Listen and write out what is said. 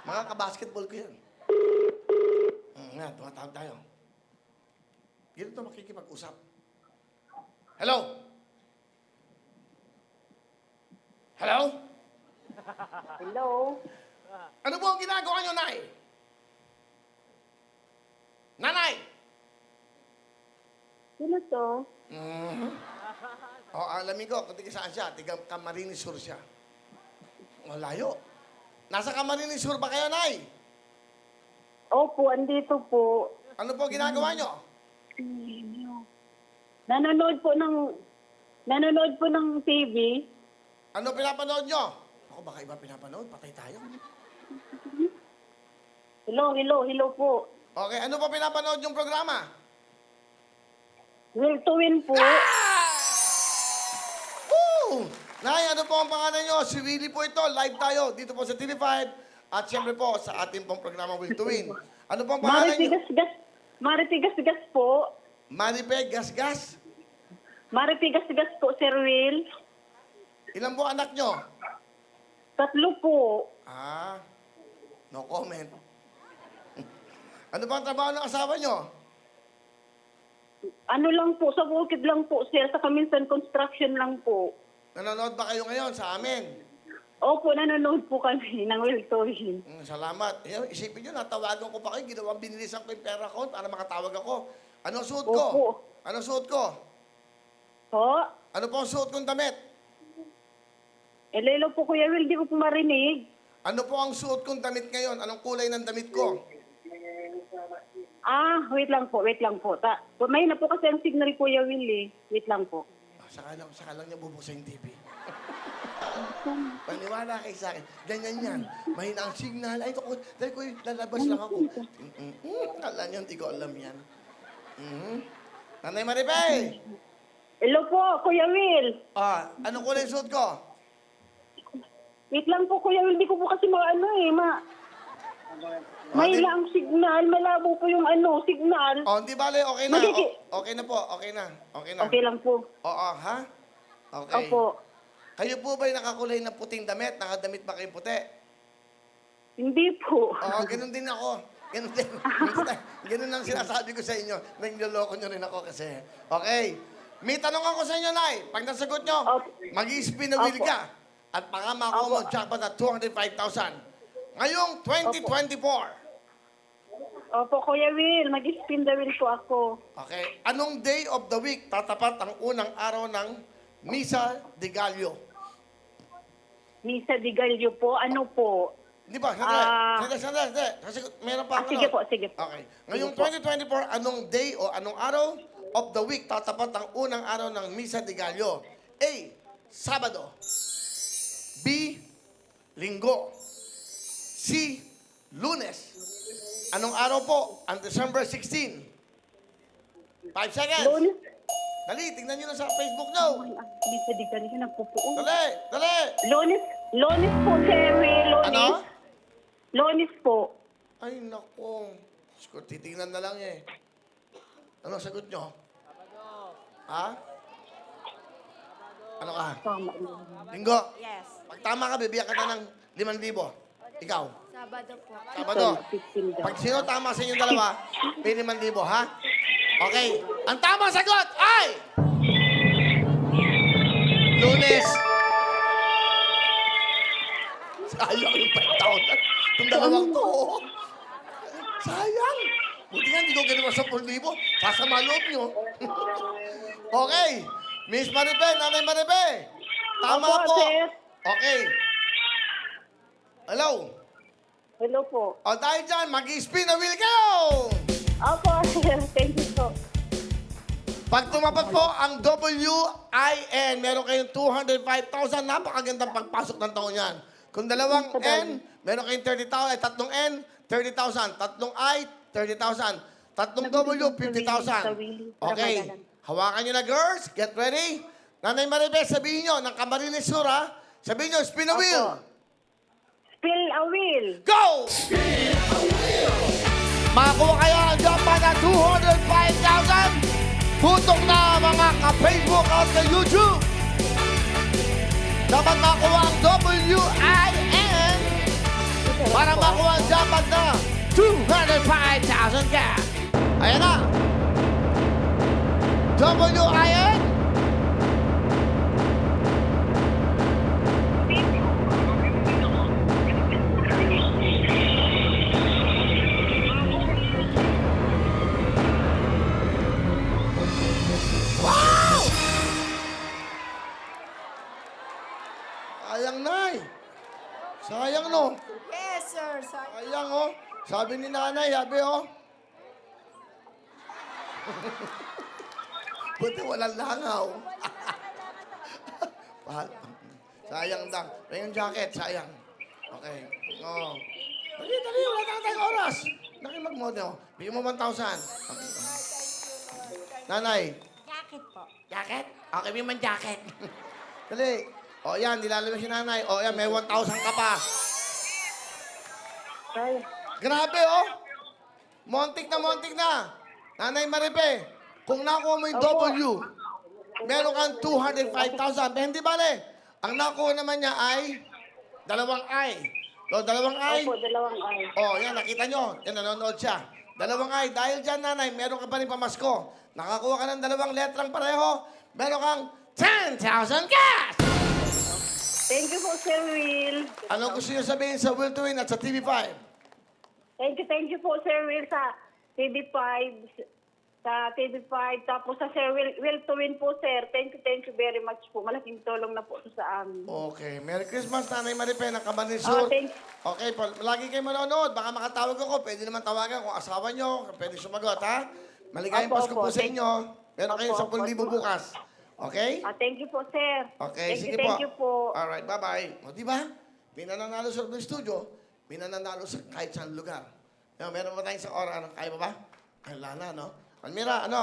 Mga kabasketball ko yan. Nga, tumatawag tayo. Ganito makikipag-usap. Hello? Hello? Hello? Ano po ang ginagawa nyo, Nay? Nanay! Sino to? O, alamin ko, kung tiga saan siya, tiga Camarines Sur siya. O, layo. Nasa Camarines Sur ba kayo, Nay? Opo, andito po. Ano po ginagawa nyo? Nanonood po ng TV. Ano pinapanood nyo? Ako, baka iba pinapanood, patay tayo. Hello po. Okay, ano po pinapanood yung programa? Will to win po. Woo! Nay, ano po ang pangalan nyo? Si Willie po ito. Live tayo dito po sa TV5. At siyempre po sa ating pong programa Will to Win. Ano po ang pangalan nyo? Maritigas po. Maripe Gasgas. Maritigas po, Sir Will. Ilan po anak nyo? 3 po. Ah, no comment. Ano ba ang trabaho ng asawa nyo? Ano lang po, sa bukid lang po, sir. Sa Kaminsan Construction lang po. Nanonood ba kayo ngayon sa amin? Opo, nanonood po kami ng Will to Win. Salamat. Isipin nyo, natawagan ko pa kayo. Ginawang binilisan ko yung pera ko para makatawag ako. Ano suot ko? Opo. Ano suot ko? Po? Ano po ang suot kong damit? Lelo po, Kuya Will, di ko po marinig. Ano po ang suot kong damit ngayon? Anong kulay ng damit ko? Wait lang po. May na po kasi ang signal, Kuya Will, eh. Wait lang po. Saka lang niya bubuksan yung TV. Paniwala kayo sa akin. Ganyan yan. Mahina ang signal. Ay, dahil ko lalabas lang ako. Kala niyo, hindi ko alam yan. Nanay Maribel! Hello po, Kuya Will. Anong kulay suot ko? Wait lang po, Kuya Will. Di ko po kasi May lang signal. Malabo po yung signal. Hindi bale, okay na. Okay na po, okay na. Okay lang po. Oo, ha? Okay. Opo. Kayo po ba'y nakakulay ng puting damit? Nakadamit ba kayong puti? Hindi po. Oo, ganun din ako. Ganun din. Ganun ang sinasabi ko sa inyo. Nagloloko nyo rin ako kasi. Okay. May tanong ako sa inyo, Nay. Pag nasagot nyo, mag-i-spin na wheel ka. At baka makuha mo jackpot at 205,000. Ngayong 2024. Opo, Kuya Will. Mag-spin the wheel po ako. Okay. Anong day of the week tatapat ang unang araw ng Misa de Gallo? Misa de Gallo po. Ano po? Di ba? Sandali. Kasi meron pa Sige po. Okay. Ngayong 2024, anong day o anong araw of the week tatapat ang unang araw ng Misa de Gallo? A. Sabado. B. Linggo. C. Lunes. Anong araw po? Ang December 16. 5 seconds. Lunes. Dali, tingnan nyo na sa Facebook nyo. Misa de Gallo. Nagpupuon. Dali. Lunes po, Sir Will. Lunes. Ano? Lunes po. Ay, naku. Titingnan na lang eh. Ano sagot nyo? Sabado. Ha? Ano ka? Tama. Linggo? Yes. Pag tama ka, bibigyan ka na ng 5,000. Ikaw? Sabado po. Sabado. Pag sino tama sa inyong dalawa, may 5,000, ha? Okay. Ang tamang sagot ay... Lunes. Sayang yung 5,000. Itong dalawang to. Sayang. Buti nga, hindi ko ginawa sa 10,000. Sasama loob nyo. Okay. Miss Maribe, Nanay Maribe. Tama Opo, po. sir. Okay. Hello. Hello po. O dahil dyan, mag-spin na wheel kayo! Opo, sir. Thank you po. Pag tumapat po ang WIN, meron kayong 205,000. Napakagandang pagpasok ng taon yan. Kung dalawang N, meron kayong 30,000. Tatlong N, 30,000. Tatlong I, 30,000. Tatlong W, 50,000. Okay. Hawakan nyo na, girls. Get ready. Nanay Maribel, sabihin nyo, ng Camarines Sur, ha? Sabihin nyo, spin a wheel. Spill a wheel. Go! Makakuha kayo ng jackpot na 205,000. Putok na mga ka-Facebook at ka-YouTube. Dapat makakuha ang WIN para makuha ang jackpot na 205,000 cash. Ayan na. WIN. Wow! Sayang, Nay. Sayang, no? Yes, sir. Sayang, oh. Sabi ni nanay, sabi, oh. Buti walang langaw. Sayang lang. May yung jacket, sayang. Okay. Oh. Dali, dali. Wala tayong oras. Laki mag-model. Bigyan mo 1,000. Okay. Nanay. Jacket po. Jacket? Okay, may man jacket. Dali. O, yan. Nilalabas si nanay. O, yan. May 1,000 ka pa. Ay, Grabe, oh. Montik na. Nanay Maripe, kung nakuha mo yung W, meron kang 205,000. Pero hindi bale. Ang nakuha naman niya ay dalawang I. O, dalawang I. opo, dalawang ay. Oh, yan, nakita nyo. Yan, nanonood siya. Dalawang I. Dahil dyan, nanay, meron ka pa rin pamasko. Nakakuha ka ng dalawang letrang pareho. Meron kang 10,000 cash! Thank you po, Sir Will. Ano gusto niyo sabihin sa Will to Win at sa TV5? Thank you po, Sir Will, sa TV5. Sa TV5. Tapos sa Sir Will to Win po, sir. Thank you very much po. Malaking tulong na po ito sa amin. Okay. Merry Christmas, Nanay Maripe, ng Camarines Sur. Thanks. Okay, lagi kayo manonood. Baka makatawag ako. Pwede naman tawagan kung asawa nyo. Pwede sumagot, ha? Maligayang Opo, Pasko po opo. sa inyo. Meron kayo Opo, 10,000 opo. bukas. Okay? Thank you po, sir. Okay, sige Thank you po. Alright, bye-bye. O, di ba? Pinananalo sa studio, pinananalo sa kahit saan lugar. Meron ba tayong sa oras? Ano, kaya ba ba? Ay, wala na, no? Almira, ano?